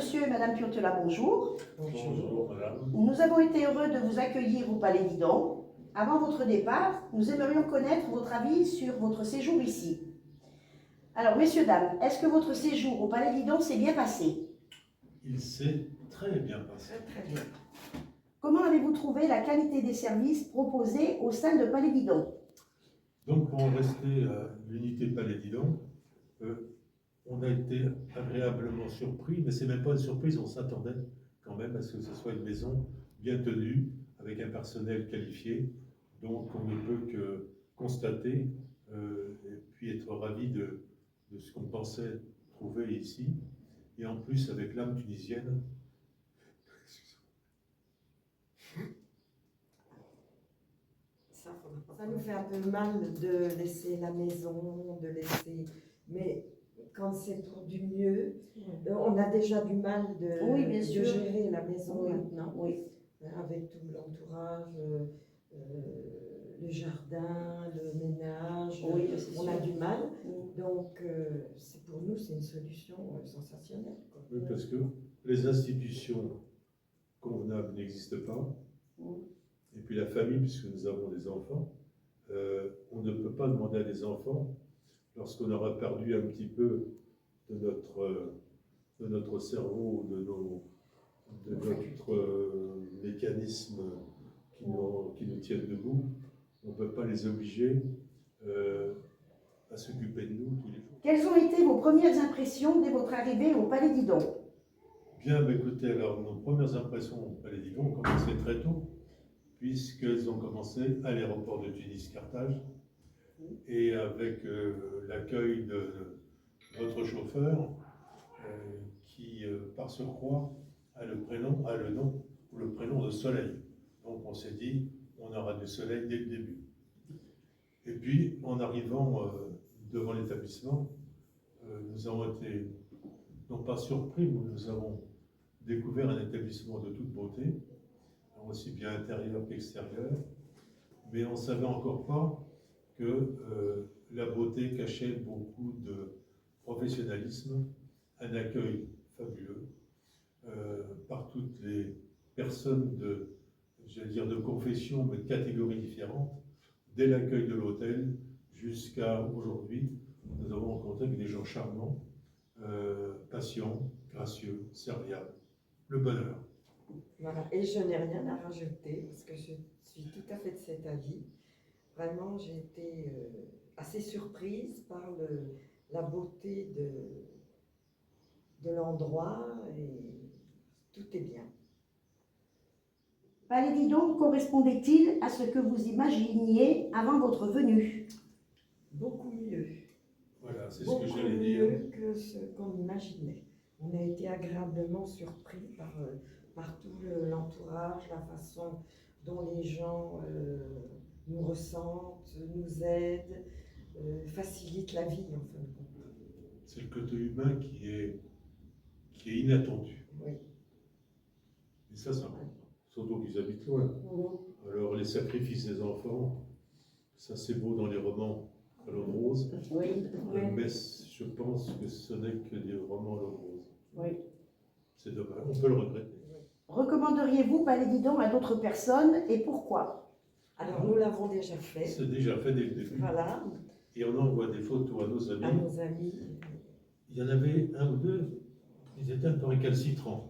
Monsieur et Madame Piotola, bonjour. Bonjour, madame. Nous avons été heureux de vous accueillir au Palais Didon. Avant votre départ, nous aimerions connaître votre avis sur votre séjour ici. Alors, messieurs, dames, est-ce que votre séjour au Palais Didon s'est bien passé? Il s'est très bien passé. Très bien. Comment avez-vous trouvé la qualité des services proposés au sein de Palais Didon? Donc, pour en rester à l'unité Palais Didon, on a été agréablement surpris, mais c'est même pas une surprise, on s'attendait quand même à ce que ce soit une maison bien tenue, avec un personnel qualifié. Donc, on ne peut que constater et puis être ravi de ce qu'on pensait trouver ici. Et en plus, avec l'âme tunisienne. Ça nous fait un peu mal de laisser la maison, mais quand c'est pour du mieux, on a déjà du mal de gérer la maison maintenant, avec tout l'entourage, le jardin, le ménage, on a du mal. Donc, pour nous, c'est une solution sensationnelle. Oui, parce que les institutions convenables n'existent pas. Et puis la famille, puisque nous avons des enfants, on ne peut pas demander à des enfants, lorsqu'on aura perdu un petit peu de notre cerveau, de notre mécanisme qui nous tiennent debout, on ne peut pas les obliger à s'occuper de nous tous les jours. Quelles ont été vos premières impressions dès votre arrivée au Palais Didon? Bien, écoutez, alors nos premières impressions au Palais Didon ont commencé très tôt, puisqu'elles ont commencé à l'aéroport de Tunis-Carthage, et avec l'accueil de votre chauffeur, qui, par surcroît, a le prénom de Soleil. Donc on s'est dit, on aura du soleil dès le début. Et puis, en arrivant devant l'établissement, nous avons été, non pas surpris, mais nous avons découvert un établissement de toute beauté, aussi bien intérieur qu'extérieur, mais on ne savait encore pas que la beauté cachait beaucoup de professionnalisme, un accueil fabuleux par toutes les personnes de confession, mais de catégories différentes, dès l'accueil de l'hôtel jusqu'à aujourd'hui. Nous avons rencontré des gens charmants, patients, gracieux, serviables, le bonheur. Voilà, et je n'ai rien à rajouter parce que je suis tout à fait de cet avis. Vraiment, j'ai été assez surprise par la beauté de l'endroit et tout est bien. Palais Didon correspondait-il à ce que vous imaginiez avant votre venue? Beaucoup mieux. Voilà, c'est ce que j'allais dire. Beaucoup mieux que ce qu'on imaginait. On a été agréablement surpris par tout l'entourage, la façon dont les gens nous ressentent, nous aident, facilitent la vie en fin de compte. C'est le côté humain qui est inattendu. Oui. Et ça, c'est important. Surtout qu'ils habitent loin. Alors, les sacrifices des enfants, ça c'est beau dans les romans à l'eau de rose. Mais je pense que ce n'est que des romans à l'eau de rose. C'est dommage, on peut le regretter. Recommanderiez-vous Palais Didon à d'autres personnes et pourquoi? Alors, nous l'avons déjà fait. C'est déjà fait dès le début. Voilà. Et on envoie des photos à nos amis. À nos amis. Il y en avait un ou deux, ils étaient un peu récalcitrants.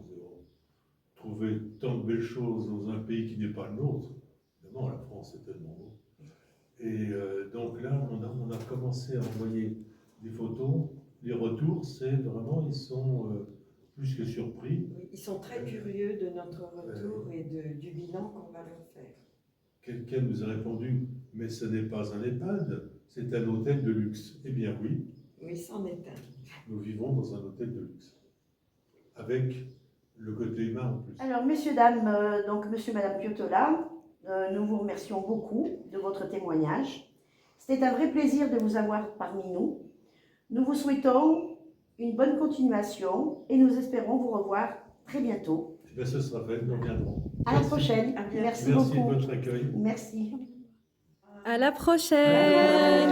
Trouver tant de belles choses dans un pays qui n'est pas le nôtre. Évidemment, la France est tellement beau. Et donc là, on a commencé à envoyer des photos. Les retours, c'est vraiment, ils sont plus que surpris. Oui, ils sont très curieux de notre retour et du bilan qu'on va leur faire. Quelqu'un nous a répondu, mais ce n'est pas un EHPAD, c'est un hôtel de luxe. Eh bien oui. Oui, c'en est un. Nous vivons dans un hôtel de luxe. Avec le côté humain en plus. Alors, messieurs, dames, donc monsieur, madame Piotola, nous vous remercions beaucoup de votre témoignage. C'était un vrai plaisir de vous avoir parmi nous. Nous vous souhaitons une bonne continuation et nous espérons vous revoir très bientôt. Ben, ce sera fait, nous reviendrons. À la prochaine. Merci beaucoup. Merci de votre accueil. Merci. À la prochaine.